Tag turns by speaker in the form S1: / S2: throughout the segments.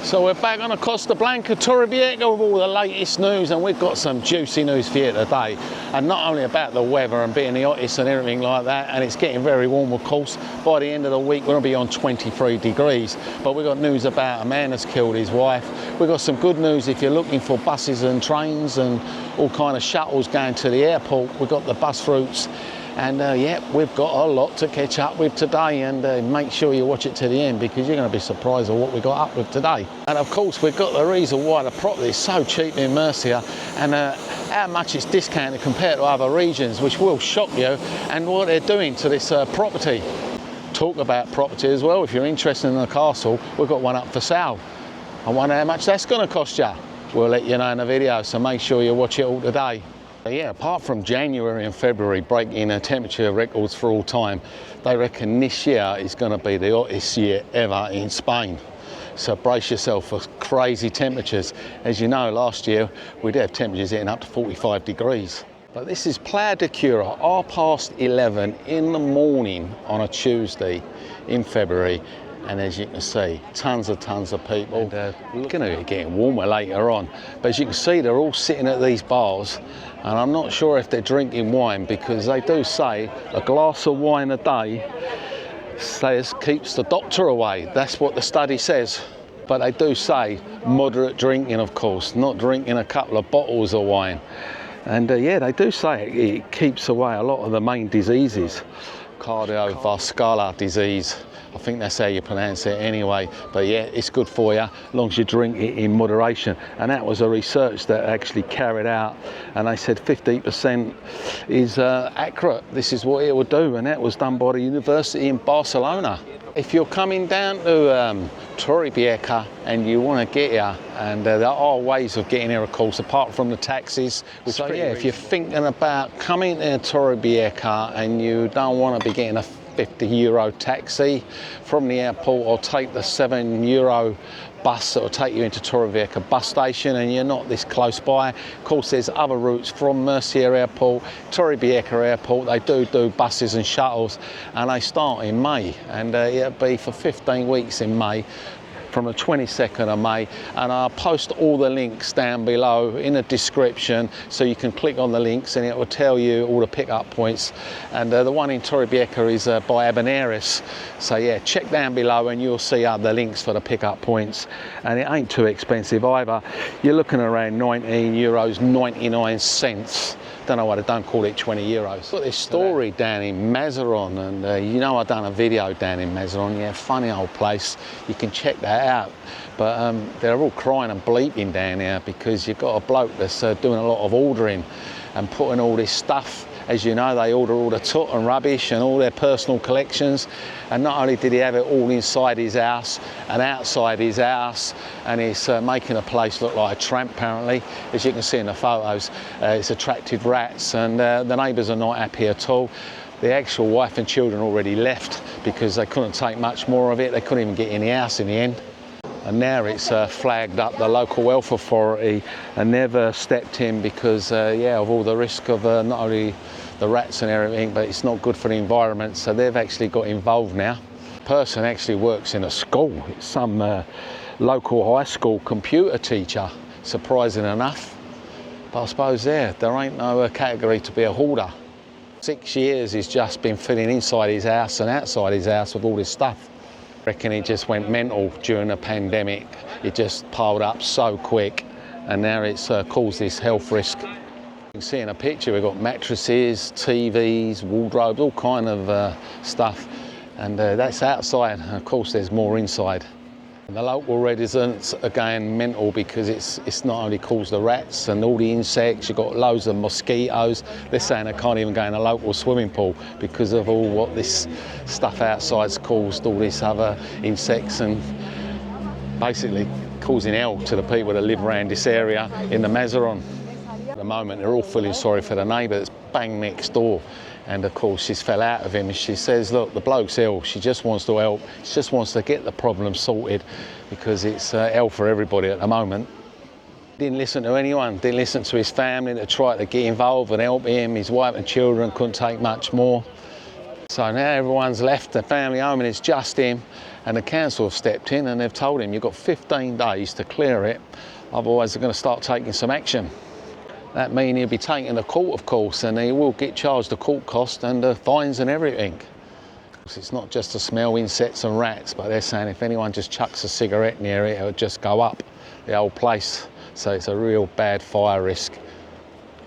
S1: So we're back on the Costa Blanca, Torrevieja with all the latest news, and we've got some juicy news for you today. And not only about the weather and being the hottest and everything like that, and it's getting very warm of course. By the end of the week we're going to be on 23 degrees. But we've got news about a man that's killed his wife. We've got some good news if you're looking for buses and trains and all kind of shuttles going to the airport. We've got the bus routes. And yeah, we've got a lot to catch up with today, and make sure you watch it to the end because you're going to be surprised at what we got up with today. And of course, we've got the reason why the property is so cheap in Murcia and how much it's discounted compared to other regions, which will shock you, and what they're doing to this property. Talk about property as well. If you're interested in the castle, we've got one up for sale. I wonder how much that's going to cost you. We'll let you know in the video, so make sure you watch it all today. Yeah, apart from January and February breaking temperature records for all time, they reckon this year is going to be the hottest year ever in Spain. So brace yourself for crazy temperatures. As you know, last year we'd have temperatures hitting up to 45 degrees. But this is Playa de Cura, 11:30 in the morning on a Tuesday in February. And as you can see, tons of people. We're going to be getting warmer later on. But as you can see, they're all sitting at these bars. And I'm not sure if they're drinking wine, because they do say a glass of wine a day keeps the doctor away. That's what the study says. But they do say moderate drinking, of course, not drinking a couple of bottles of wine. And yeah, they do say it keeps away a lot of the main diseases. Cardiovascular disease. I think that's how you pronounce it anyway, but yeah, it's good for you as long as you drink it in moderation. And that was a research that actually carried out, and they said 50% is accurate. This is what it would do, and that was done by the University in Barcelona. If you're coming down to Torrevieja and you want to get here, and there are ways of getting here, of course, apart from the taxis. So yeah, if you're thinking about coming to Torrevieja and you don't want to be getting a €50 taxi from the airport, or take the €7 bus that will take you into Torrevieja bus station, and you're not this close by. Of course, there's other routes from Murcia Airport, Torrevieja Airport. They do buses and shuttles, and they start in May, and it'll be for 15 weeks in May, from the 22nd of May, and I'll post all the links down below in the description, so you can click on the links and it will tell you all the pickup points. And the one in Torrevieja is by Abaneris, so yeah, check down below and you'll see the links for the pickup points, and it ain't too expensive either. You're looking around €19.99. Don't know why they don't call it €20. Got this story down in Mazaron, and you know I've done a video down in Mazaron. Yeah, funny old place. You can check that out. But they're all crying and bleeping down here because you've got a bloke that's doing a lot of ordering and putting all this stuff. As you know, they order all the soot and rubbish and all their personal collections. And not only did he have it all inside his house and outside his house, and he's making the place look like a tramp, apparently. As you can see in the photos, it's attracted rats, and the neighbours are not happy at all. The actual wife and children already left because they couldn't take much more of it. They couldn't even get in the house in the end. And now it's flagged up. The local health authority and never stepped in because, yeah, of all the risk of not only the rats and everything, but it's not good for the environment. So they've actually got involved now. The person actually works in a school. It's some local high school computer teacher, surprising enough. But I suppose there ain't no category to be a hoarder. 6 years he's just been filling inside his house and outside his house with all this stuff. I reckon he just went mental during the pandemic. It just piled up so quick, and now it's caused this health risk. You can see in a picture we've got mattresses, TVs, wardrobes, all kind of stuff, and that's outside. And of course there's more inside. The local residents are going mental because it's not only caused the rats and all the insects, you've got loads of mosquitoes. They're saying they can't even go in a local swimming pool because of all what this stuff outside's caused, all these other insects, and basically causing hell to the people that live around this area in the Mazaron. At the moment they're all feeling sorry for the neighbour that's bang next door. And of course she's fell out of him. She says, look, the bloke's ill. She just wants to help. She just wants to get the problem sorted because it's hell for everybody at the moment. Didn't listen to anyone, didn't listen to his family that tried to get involved and help him. His wife and children couldn't take much more. So now everyone's left the family home and it's just him, and the council have stepped in and they've told him you've got 15 days to clear it, otherwise they're going to start taking some action. That means he'll be taken to court, of course, and he will get charged the court cost and the fines and everything. It's not just to smell insects and rats, but they're saying if anyone just chucks a cigarette near it, it'll just go up the whole place. So it's a real bad fire risk.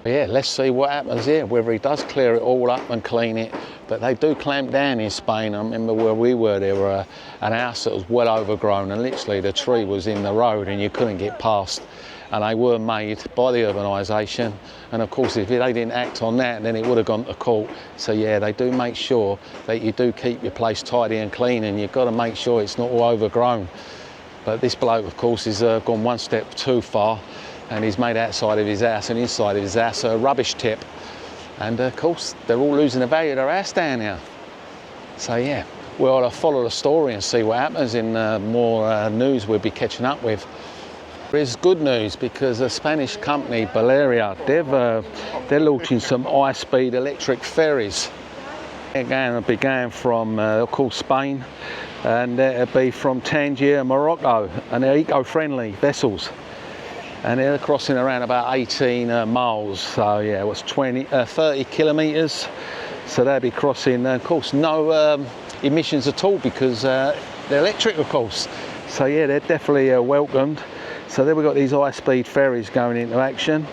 S1: But yeah, let's see what happens here, whether he does clear it all up and clean it. But they do clamp down in Spain. I remember where we were, there were an house that was well overgrown and literally the tree was in the road and you couldn't get past. And they were made by the urbanisation. And of course, if they didn't act on that, then it would have gone to court. So yeah, they do make sure that you do keep your place tidy and clean, and you've got to make sure it's not all overgrown. But this bloke, of course, has gone one step too far, and he's made outside of his house and inside of his house a rubbish tip. And of course, they're all losing the value of their house down here. So yeah, we'll follow the story and see what happens in more news we'll be catching up with. There's good news because a Spanish company, Balearia, they're launching some high-speed electric ferries. They'll be going from, they're called Spain, and it'll be from Tangier, Morocco, and they're eco-friendly vessels. And they're crossing around about 18 miles, so yeah, what's 30 kilometres. So they'll be crossing, of course, no emissions at all because they're electric, of course. So yeah, they're definitely welcomed. So then we've got these high-speed ferries going into action.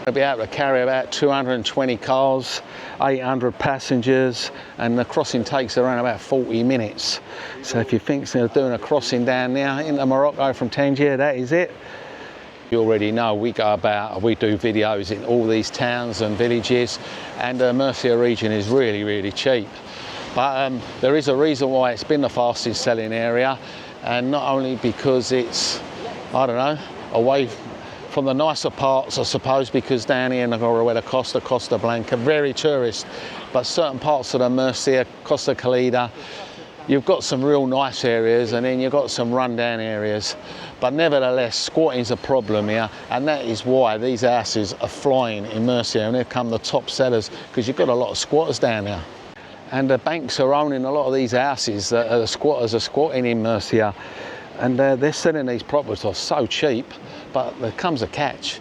S1: They'll be able to carry about 220 cars, 800 passengers, and the crossing takes around about 40 minutes. So if you think they're doing a crossing down now into Morocco from Tangier, that is it. You already know we do videos in all these towns and villages, and the Murcia region is really, really cheap. But there is a reason why it's been the fastest selling area, and not only because it's, I don't know, away from the nicer parts, I suppose, because down here in the Costa Blanca, very tourist, but certain parts of the Murcia, Costa Calida, you've got some real nice areas and then you've got some rundown areas. But nevertheless, squatting's a problem here, and that is why these houses are flying in Murcia, and they've become the top sellers because you've got a lot of squatters down there. And the banks are owning a lot of these houses that the squatters are squatting in Murcia. And they're selling these properties so cheap, but there comes a catch.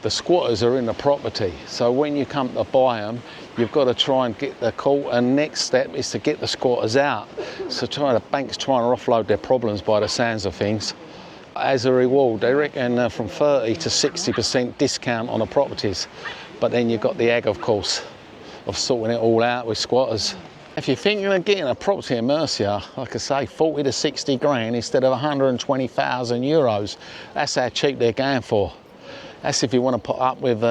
S1: The squatters are in the property, so when you come to buy them, you've got to try and get the court, and next step is to get the squatters out. So the bank's trying to offload their problems by the sounds of things. As a reward, they reckon from 30 to 60% discount on the properties, but then you've got the egg, of course, of sorting it all out with squatters. If you're thinking of getting a property in Murcia, like I say, 40 to 60 grand instead of 120,000 euros, that's how cheap they're going for. That's if you want to put up with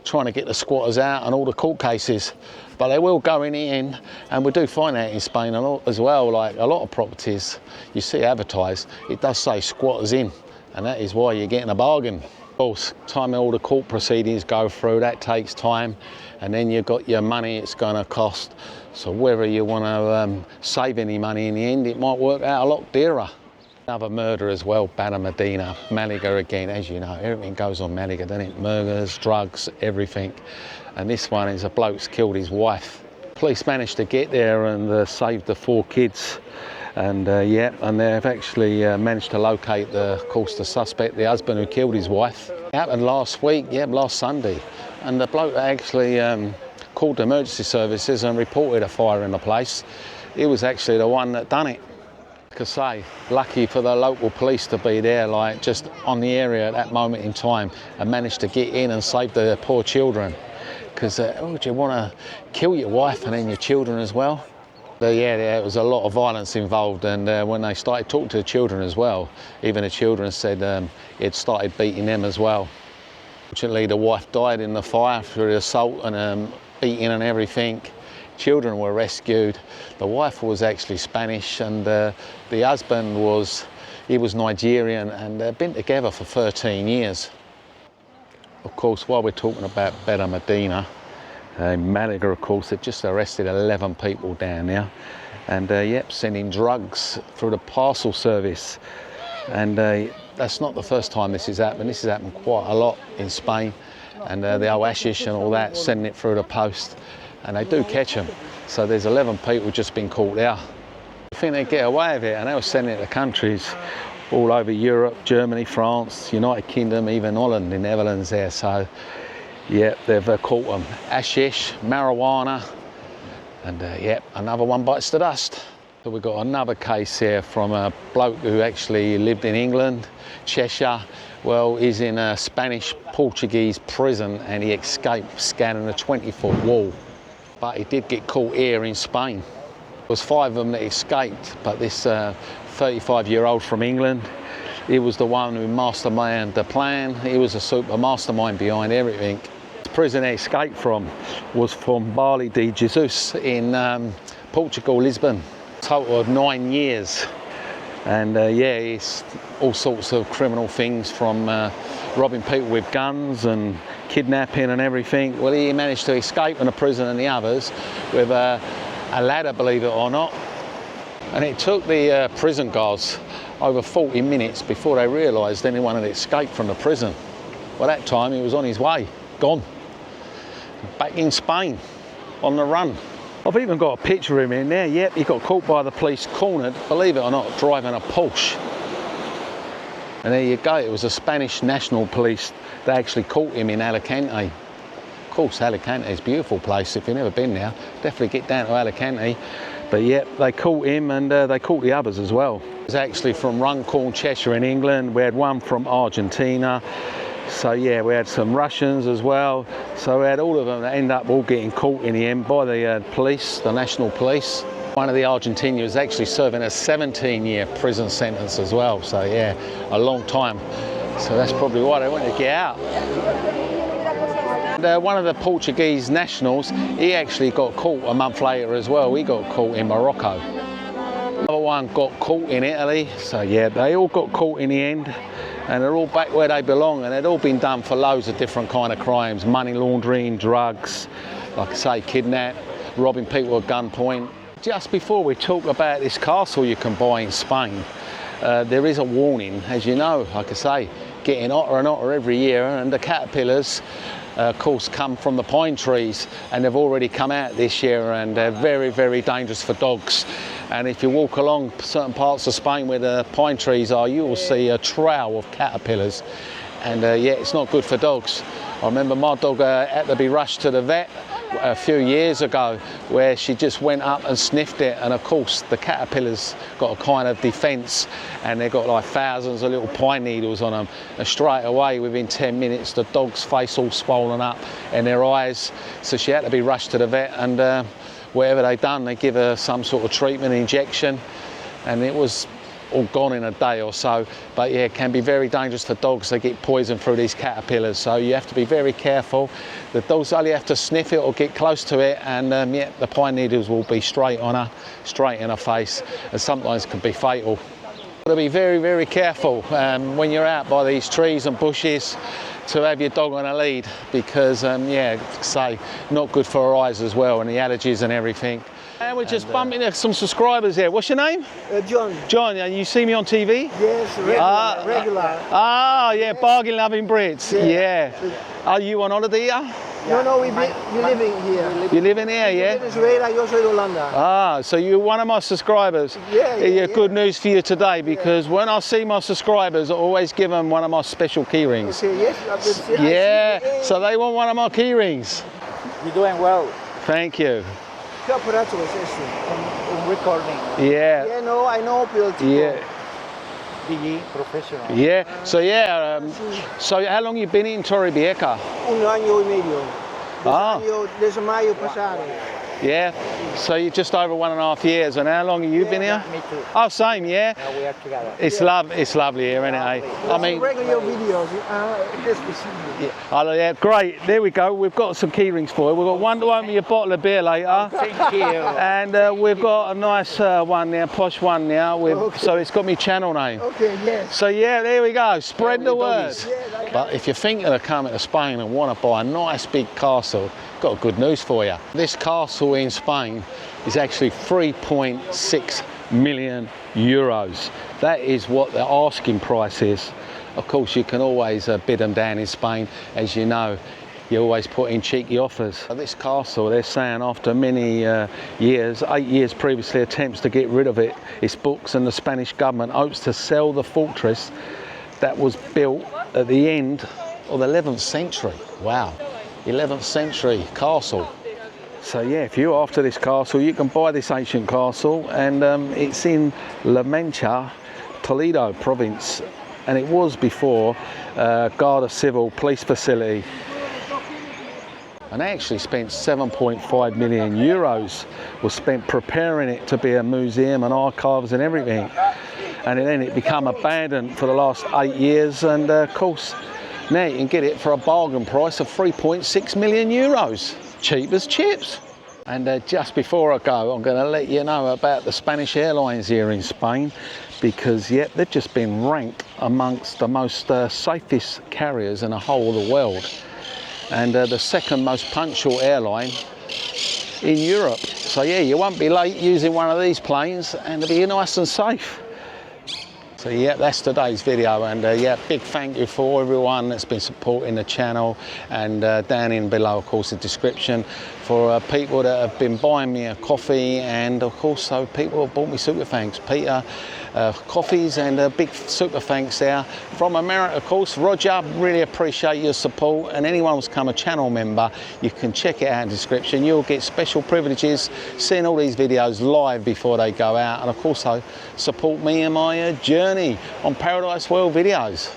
S1: trying to get the squatters out and all the court cases. But they will go in the end, and we do find that in Spain a lot as well, like a lot of properties you see advertised, it does say squatters in, and that is why you're getting a bargain. Of course, time all the court proceedings go through, that takes time, and then you've got your money it's going to cost. So whether you want to save any money in the end, it might work out a lot dearer. Another murder as well, Medina, Malaga again, as you know, everything goes on Malaga, doesn't it? Murders, drugs, everything. And this one is a bloke's killed his wife. Police managed to get there and saved the 4 kids. And and they've actually managed to locate of course, the suspect, the husband who killed his wife. It happened last week, last Sunday. And the bloke actually called the emergency services and reported a fire in the place. He was actually the one that done it. Like I say, lucky for the local police to be there, like just on the area at that moment in time, and managed to get in and save the poor children. Because would you want to kill your wife and then your children as well? There was a lot of violence involved, and when they started talking to the children as well, even the children said he'd started beating them as well. Fortunately, the wife died in the fire through the assault and beating and everything. Children were rescued. The wife was actually Spanish, and the husband was Nigerian, and they've been together for 13 years. Of course, while we're talking about Medina, Malaga, of course, they've just arrested 11 people down there, and sending drugs through the parcel service. And that's not the first time this has happened. This has happened quite a lot in Spain, and the old hashish and all that, sending it through the post, and they do catch them. So there's 11 people just been caught there. I think they get away with it, and they were sending it to countries all over Europe, Germany, France, United Kingdom, even Holland, the Netherlands there. So yeah, they've caught them. Hashish, marijuana, and yeah, another one bites the dust. So we've got another case here from a bloke who actually lived in England, Cheshire. Well, he's in a Spanish-Portuguese prison and he escaped scanning a 20-foot wall. But he did get caught here in Spain. There was 5 of them that escaped, but this 35-year-old from England, he was the one who masterminded the plan. He was a super mastermind behind everything. The prison he escaped from was from Vale de Jesus in Portugal, Lisbon. Total of 9 years. And yeah, it's all sorts of criminal things, from robbing people with guns and kidnapping and everything. Well, he managed to escape from the prison and the others with a ladder, believe it or not. And it took the prison guards over 40 minutes before they realised anyone had escaped from the prison. By that time, he was on his way, gone. Back in Spain, on the run. I've even got a picture of him in there. Yep, he got caught by the police, cornered, believe it or not, driving a Porsche. And there you go, it was the Spanish National Police that actually caught him in Alicante. Of course, Alicante is a beautiful place. If you've never been there, definitely get down to Alicante. But yep, they caught him, and they caught the others as well. It was actually from Runcorn, Cheshire in England. We had one from Argentina. So yeah, we had some Russians as well. So we had all of them that end up all getting caught in the end by the police, the national police. One of the Argentinians was actually serving a 17-year prison sentence as well. So yeah, a long time. So that's probably why they wanted to get out. And, one of the Portuguese nationals, he actually got caught a month later as well. He got caught in Morocco. Another one got caught in Italy. So yeah, they all got caught in the end. And they're all back where they belong, and they'd all been done for loads of different kind of crimes: money laundering, drugs, like I say, kidnap, robbing people at gunpoint. Just before we talk about this castle you can buy in Spain, there is a warning, as you know, like I say, getting hotter and hotter every year, and the caterpillars, of course, come from the pine trees, and they've already come out this year, and they're very, very dangerous for dogs. And if you walk along certain parts of Spain where the pine trees are, you will see a trail of caterpillars. And yeah, it's not good for dogs. I remember my dog had to be rushed to the vet a few years ago, where she just went up and sniffed it, and of course the caterpillars got a kind of defence, and they've got like thousands of little pine needles on them, and straight away within 10 minutes the dog's face all swollen up and their eyes. So she had to be rushed to the vet, and whatever they done, they give her some sort of treatment, injection, and it was all gone in a day or so. But yeah, it can be very dangerous for dogs. They get poisoned through these caterpillars, so you have to be very careful. The dogs only have to sniff it or get close to it, and yeah, the pine needles will be straight on her, straight in her face, and sometimes can be fatal. You've got to be very, very careful when you're out by these trees and bushes to have your dog on a lead, because yeah, say, not good for her eyes as well, and the allergies and everything. And we're just bumping into some subscribers here. What's your name?
S2: John.
S1: John, and you see me on TV?
S2: Yes, regular.
S1: Ah, yeah, bargain loving Brits. Yeah. Are you on holiday here?
S2: No, we're living here.
S1: You live in here, yeah?
S2: Venezuela, yo soy de Holanda.
S1: Ah, so you're one of my subscribers.
S2: Yeah.
S1: Good news for you today, because when I see my subscribers, I always give them one of my special key rings.
S2: Okay, yes.
S1: Yeah, so they want one of my key rings.
S2: You're doing well.
S1: Thank you.
S2: ¿Qué aparato es este? Un recording.
S1: Yeah.
S2: Yeah, no, I know, pero
S1: Yeah.
S2: DG, professional.
S1: Yeah. So yeah. So how long you been in Torrevieja?
S2: Un año y medio. Desde mayo pasado.
S1: Yeah. So you're just over 1.5 years. And how long have you been here?
S2: Me too.
S1: Oh, same. Yeah.
S2: Now we are together.
S1: It's lovely here, isn't it? I mean.
S2: Regular videos.
S1: Yeah. Oh, yeah, great. There we go. We've got some key rings for you. We've got one to open your bottle of beer later.
S2: Thank you.
S1: And we've got a nice one now, posh one now. So it's got me channel name.
S2: Okay, yes.
S1: So yeah, there we go. Spread the word.
S2: Yeah,
S1: But if you're thinking of coming to Spain and want to buy a nice big castle, got good news for you. This castle in Spain is actually 3.6 million euros. That is what the asking price is. Of course, you can always bid them down in Spain. As you know, you always put in cheeky offers. This castle, they're saying after many years, 8 years previously, attempts to get rid of its books, and the Spanish government hopes to sell the fortress that was built at the end of the 11th century. Wow, 11th century castle. So yeah, if you're after this castle, you can buy this ancient castle, and it's in La Mancha, Toledo province, and it was before Guardia Civil police facility. And they actually spent 7.5 million euros was spent preparing it to be a museum and archives and everything. And then it became abandoned for the last 8 years, and of course now you can get it for a bargain price of 3.6 million euros. Cheap as chips. And just before I go, I'm going to let you know about the Spanish airlines here in Spain, because yep, they've just been ranked amongst the most safest carriers in the whole of the world, and the second most punctual airline in Europe. So yeah, you won't be late using one of these planes, and it'll be nice and safe. So yeah, that's today's video, and yeah, big thank you for everyone that's been supporting the channel, and down in below, of course, the description for people that have been buying me a coffee, and of course, so people have bought me super thanks. Peter, coffees, and a big super thanks there from America, of course. Roger, really appreciate your support, and anyone who's become a channel member, you can check it out in the description. You'll get special privileges, seeing all these videos live before they go out, and of course, support me in my journey on Paradise World videos.